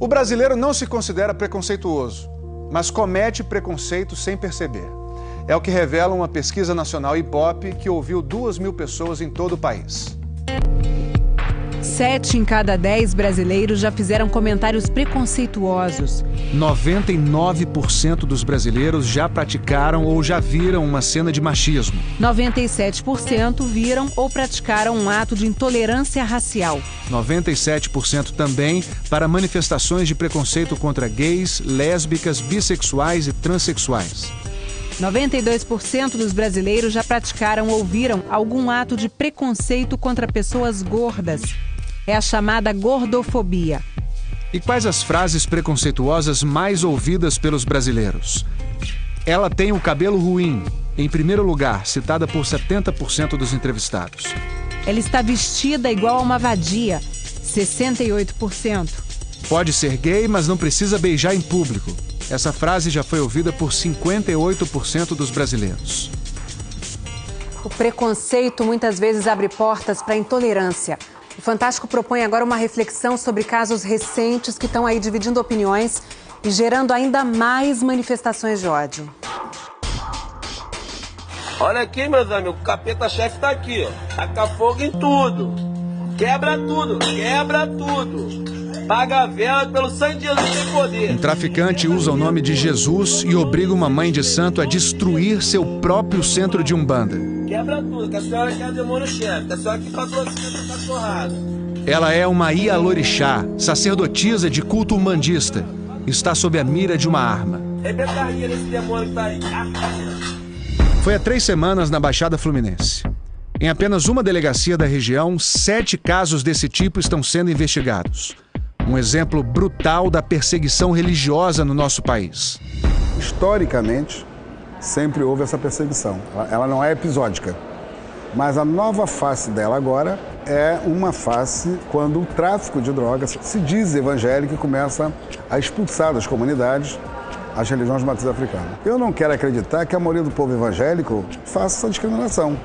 O brasileiro não se considera preconceituoso, mas comete preconceito sem perceber. É o que revela uma pesquisa nacional Ibope que ouviu 2.000 pessoas em todo o país. 7 em cada 10 brasileiros já fizeram comentários preconceituosos. 99% dos brasileiros já praticaram ou já viram uma cena de machismo. 97% viram ou praticaram um ato de intolerância racial. 97% também para manifestações de preconceito contra gays, lésbicas, bissexuais e transexuais. 92% dos brasileiros já praticaram ou viram algum ato de preconceito contra pessoas gordas. É a chamada gordofobia. E quais as frases preconceituosas mais ouvidas pelos brasileiros? Ela tem o cabelo ruim, em primeiro lugar, citada por 70% dos entrevistados. Ela está vestida igual a uma vadia, 68%. Pode ser gay, mas não precisa beijar em público. Essa frase já foi ouvida por 58% dos brasileiros. O preconceito muitas vezes abre portas para a intolerância. O Fantástico propõe agora uma reflexão sobre casos recentes que estão aí dividindo opiniões e gerando ainda mais manifestações de ódio. Olha aqui, meus amigos, o capeta-chefe tá aqui, ó. Taca fogo em tudo. Quebra tudo, quebra tudo. Paga a vela pelo sangue de Jesus tem poder. Um traficante usa o nome de Jesus e obriga uma mãe de santo a destruir seu próprio centro de umbanda. Quebra tudo, que a senhora quer demônio-chefe, que a senhora que patrocina essa cachorrada. Ela é uma Ialorixá, sacerdotisa de culto umbandista. Está sob a mira de uma arma. Rebentaria desse demônio que tá aí. Foi há 3 semanas na Baixada Fluminense. Em apenas uma delegacia da região, 7 casos desse tipo estão sendo investigados. Um exemplo brutal da perseguição religiosa no nosso país. Historicamente, sempre houve essa perseguição. Ela não é episódica. Mas a nova face dela agora é uma face quando o tráfico de drogas se diz evangélico e começa a expulsar das comunidades as religiões de matriz africana. Eu não quero acreditar que a maioria do povo evangélico faça essa discriminação.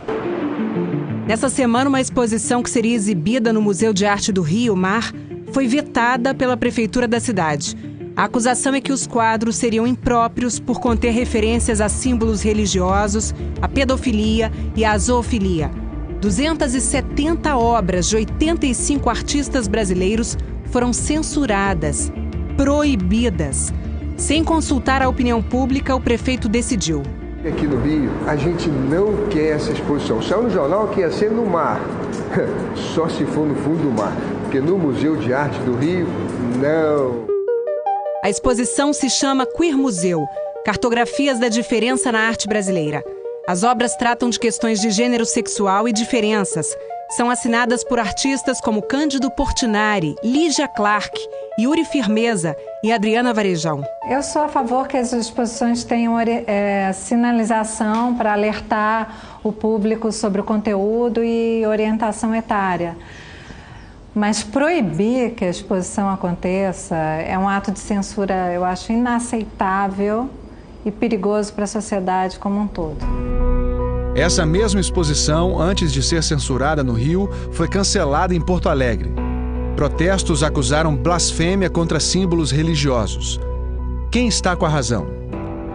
Nessa semana, uma exposição que seria exibida no Museu de Arte do Rio Mar foi vetada pela prefeitura da cidade. A acusação é que os quadros seriam impróprios por conter referências a símbolos religiosos, a pedofilia e a zoofilia. 270 obras de 85 artistas brasileiros foram censuradas, proibidas. Sem consultar a opinião pública, o prefeito decidiu. Aqui no Rio, a gente não quer essa exposição. Saiu no jornal que ia ser no mar. Só se for no fundo do mar. Porque no Museu de Arte do Rio, não. A exposição se chama Queer Museu, Cartografias da Diferença na Arte Brasileira. As obras tratam de questões de gênero sexual e diferenças. São assinadas por artistas como Cândido Portinari, Lígia Clark, Yuri Firmeza e Adriana Varejão. Eu sou a favor que as exposições tenham sinalização para alertar o público sobre o conteúdo e orientação etária. Mas proibir que a exposição aconteça é um ato de censura, eu acho, inaceitável e perigoso para a sociedade como um todo. Essa mesma exposição, antes de ser censurada no Rio, foi cancelada em Porto Alegre. Protestos acusaram blasfêmia contra símbolos religiosos. Quem está com a razão?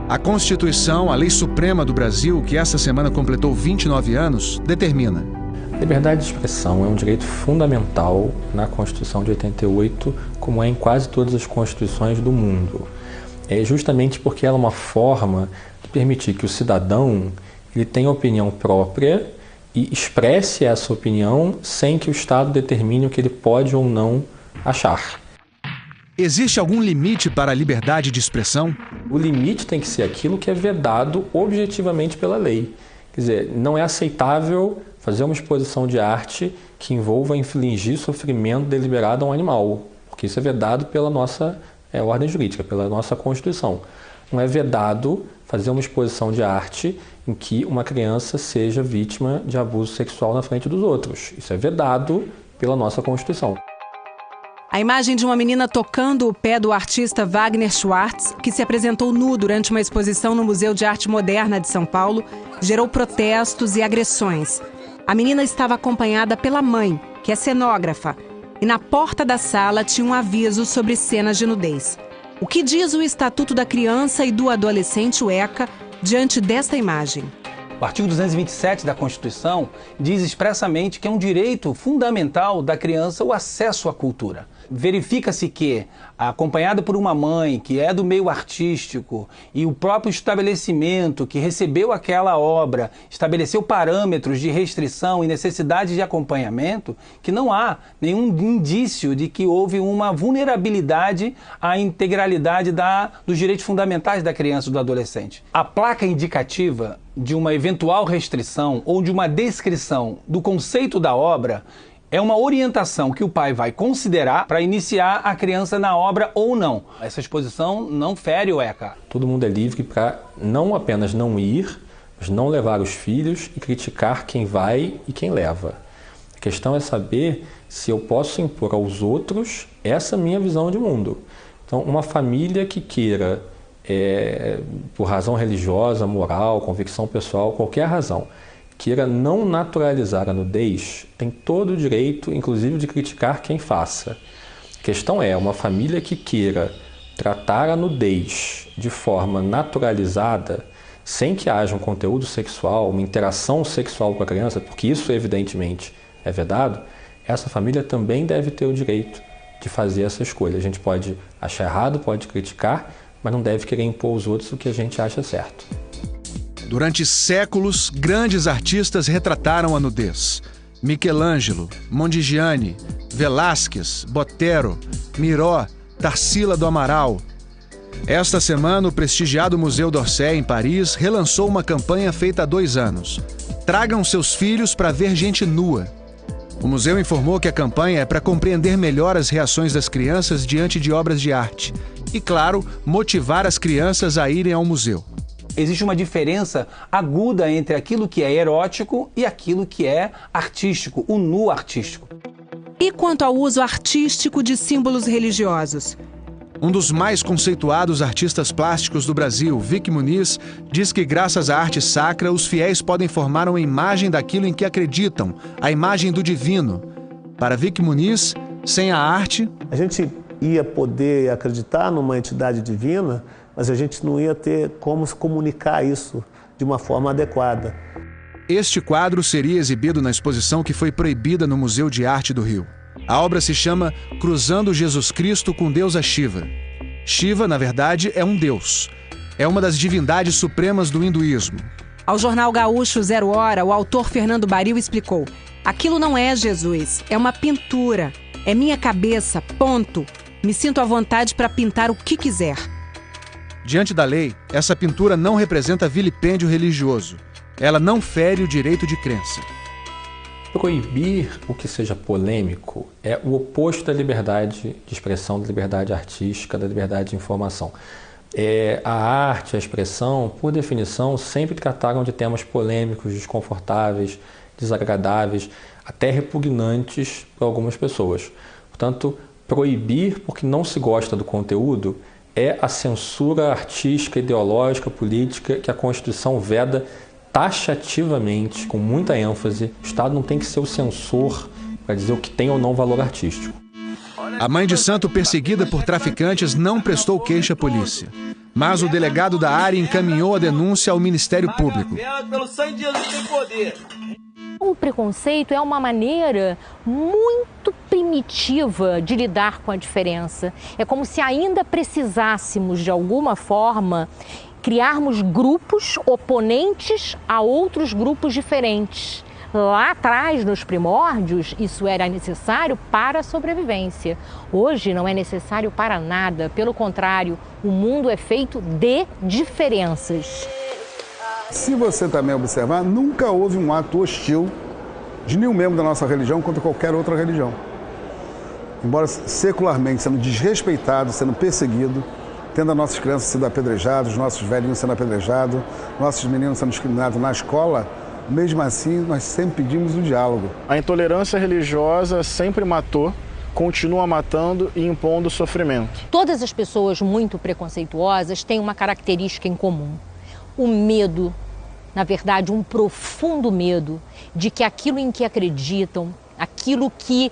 A Constituição, a lei suprema do Brasil, que essa semana completou 29 anos, determina: liberdade de expressão é um direito fundamental na Constituição de 88, como é em quase todas as constituições do mundo. É justamente porque ela é uma forma de permitir que o cidadão ele tenha opinião própria e expresse essa opinião sem que o Estado determine o que ele pode ou não achar. Existe algum limite para a liberdade de expressão? O limite tem que ser aquilo que é vedado objetivamente pela lei. Quer dizer, não é aceitável fazer uma exposição de arte que envolva infligir sofrimento deliberado a um animal, porque isso é vedado pela nossa ordem jurídica, pela nossa Constituição. Não é vedado fazer uma exposição de arte em que uma criança seja vítima de abuso sexual na frente dos outros. Isso é vedado pela nossa Constituição. A imagem de uma menina tocando o pé do artista Wagner Schwartz, que se apresentou nu durante uma exposição no Museu de Arte Moderna de São Paulo, gerou protestos e agressões. A menina estava acompanhada pela mãe, que é cenógrafa. e na porta da sala tinha um aviso sobre cenas de nudez. O que diz o Estatuto da Criança e do Adolescente, o ECA, diante desta imagem? O artigo 227 da Constituição diz expressamente que é um direito fundamental da criança o acesso à cultura. Verifica-se que, acompanhada por uma mãe que é do meio artístico e o próprio estabelecimento que recebeu aquela obra estabeleceu parâmetros de restrição e necessidade de acompanhamento, que não há nenhum indício de que houve uma vulnerabilidade à integralidade dos direitos fundamentais da criança e do adolescente. A placa indicativa de uma eventual restrição ou de uma descrição do conceito da obra é uma orientação que o pai vai considerar para iniciar a criança na obra ou não. Essa exposição não fere o ECA. Todo mundo é livre para não apenas não ir, mas não levar os filhos e criticar quem vai e quem leva. A questão é saber se eu posso impor aos outros essa minha visão de mundo. Então, uma família que queira, por razão religiosa, moral, convicção pessoal, qualquer razão, queira não naturalizar a nudez, tem todo o direito, inclusive, de criticar quem faça. A questão é, uma família que queira tratar a nudez de forma naturalizada, sem que haja um conteúdo sexual, uma interação sexual com a criança, porque isso evidentemente é vedado, essa família também deve ter o direito de fazer essa escolha. A gente pode achar errado, pode criticar, mas não deve querer impor aos outros o que a gente acha certo. Durante séculos, grandes artistas retrataram a nudez. Michelangelo, Mondigiani, Velázquez, Botero, Miró, Tarsila do Amaral. Esta semana, o prestigiado Museu d'Orsay, em Paris, relançou uma campanha feita há 2 anos. Tragam seus filhos para ver gente nua. O museu informou que a campanha é para compreender melhor as reações das crianças diante de obras de arte. E, claro, motivar as crianças a irem ao museu. Existe uma diferença aguda entre aquilo que é erótico e aquilo que é artístico, o nu artístico. E quanto ao uso artístico de símbolos religiosos? Um dos mais conceituados artistas plásticos do Brasil, Vic Muniz, diz que graças à arte sacra, os fiéis podem formar uma imagem daquilo em que acreditam, a imagem do divino. Para Vic Muniz, sem a arte... A gente ia poder acreditar numa entidade divina, mas a gente não ia ter como se comunicar isso de uma forma adequada. Este quadro seria exibido na exposição que foi proibida no Museu de Arte do Rio. A obra se chama Cruzando Jesus Cristo com Deusa Shiva. Shiva, na verdade, é um deus. É uma das divindades supremas do hinduísmo. Ao jornal Gaúcho 0 Hora, o autor Fernando Baril explicou: aquilo não é Jesus, é uma pintura. É minha cabeça, ponto. Me sinto à vontade para pintar o que quiser. Diante da lei, essa pintura não representa vilipêndio religioso. Ela não fere o direito de crença. Proibir o que seja polêmico é o oposto da liberdade de expressão, da liberdade artística, da liberdade de informação. A arte, a expressão, por definição, sempre trataram de temas polêmicos, desconfortáveis, desagradáveis, até repugnantes para algumas pessoas. Portanto, proibir porque não se gosta do conteúdo é a censura artística, ideológica, política que a Constituição veda taxativamente, com muita ênfase. O Estado não tem que ser o censor para dizer o que tem ou não valor artístico. A mãe de santo perseguida por traficantes não prestou queixa à polícia. Mas o delegado da área encaminhou a denúncia ao Ministério Público. O preconceito é uma maneira muito primitiva de lidar com a diferença. É como se ainda precisássemos, de alguma forma, criarmos grupos oponentes a outros grupos diferentes. Lá atrás, nos primórdios, isso era necessário para a sobrevivência. Hoje não é necessário para nada. Pelo contrário, o mundo é feito de diferenças. Se você também observar, nunca houve um ato hostil de nenhum membro da nossa religião contra qualquer outra religião. Embora secularmente sendo desrespeitado, sendo perseguido, tendo as nossas crianças sendo apedrejadas, os nossos velhinhos sendo apedrejados, nossos meninos sendo discriminados na escola, mesmo assim nós sempre pedimos o diálogo. A intolerância religiosa sempre matou, continua matando e impondo sofrimento. Todas as pessoas muito preconceituosas têm uma característica em comum. O medo, na verdade, um profundo medo de que aquilo em que acreditam, aquilo que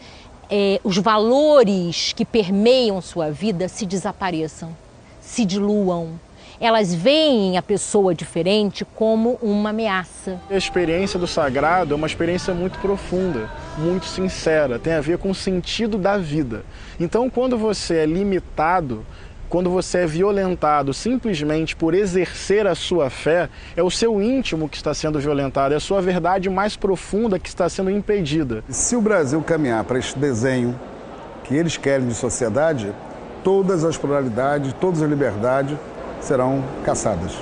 os valores que permeiam sua vida se desapareçam, se diluam. Elas veem a pessoa diferente como uma ameaça. A experiência do sagrado é uma experiência muito profunda, muito sincera, tem a ver com o sentido da vida. Então, quando você é limitado, quando você é violentado simplesmente por exercer a sua fé, é o seu íntimo que está sendo violentado, é a sua verdade mais profunda que está sendo impedida. Se o Brasil caminhar para esse desenho que eles querem de sociedade, todas as pluralidades, todas as liberdades serão caçadas.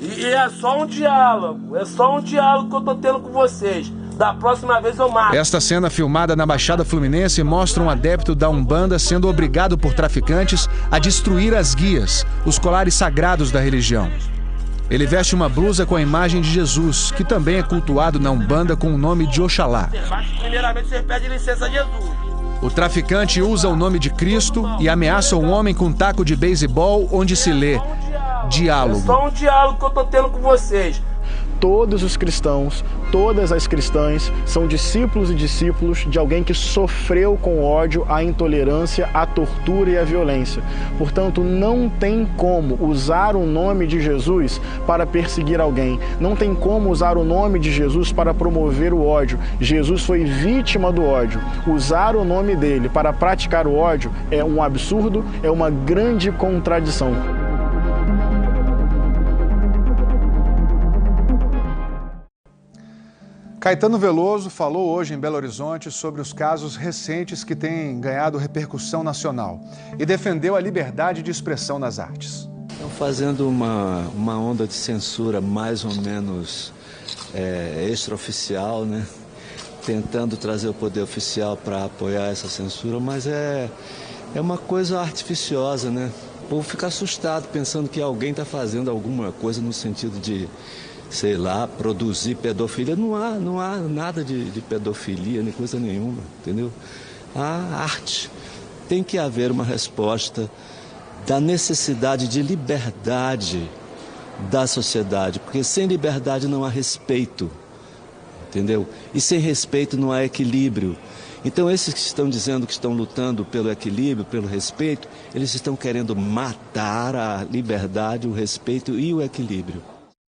E é só um diálogo que eu tô tendo com vocês. Da próxima vez eu mato. Esta cena filmada na Baixada Fluminense mostra um adepto da Umbanda sendo obrigado por traficantes a destruir as guias, os colares sagrados da religião. Ele veste uma blusa com a imagem de Jesus, que também é cultuado na Umbanda com o nome de Oxalá. Primeiramente você pede licença a Jesus. O traficante usa o nome de Cristo e ameaça um homem com um taco de beisebol onde se lê diálogo. É só um diálogo que eu tô tendo com vocês. Todos os cristãos, todas as cristãs são discípulos e discípulos de alguém que sofreu com ódio a intolerância, a tortura e a violência. Portanto, não tem como usar o nome de Jesus para perseguir alguém. Não tem como usar o nome de Jesus para promover o ódio. Jesus foi vítima do ódio. Usar o nome dele para praticar o ódio é um absurdo, é uma grande contradição. Caetano Veloso falou hoje em Belo Horizonte sobre os casos recentes que têm ganhado repercussão nacional e defendeu a liberdade de expressão nas artes. Estão fazendo uma onda de censura mais ou menos extraoficial, né? Tentando trazer o poder oficial para apoiar essa censura, mas é uma coisa artificiosa, né? O povo fica assustado pensando que alguém está fazendo alguma coisa no sentido de, sei lá, produzir pedofilia. Não há nada de pedofilia, nem coisa nenhuma, entendeu? A arte. Tem que haver uma resposta da necessidade de liberdade da sociedade, porque sem liberdade não há respeito, entendeu? E sem respeito não há equilíbrio. Então esses que estão dizendo que estão lutando pelo equilíbrio, pelo respeito, eles estão querendo matar a liberdade, o respeito e o equilíbrio.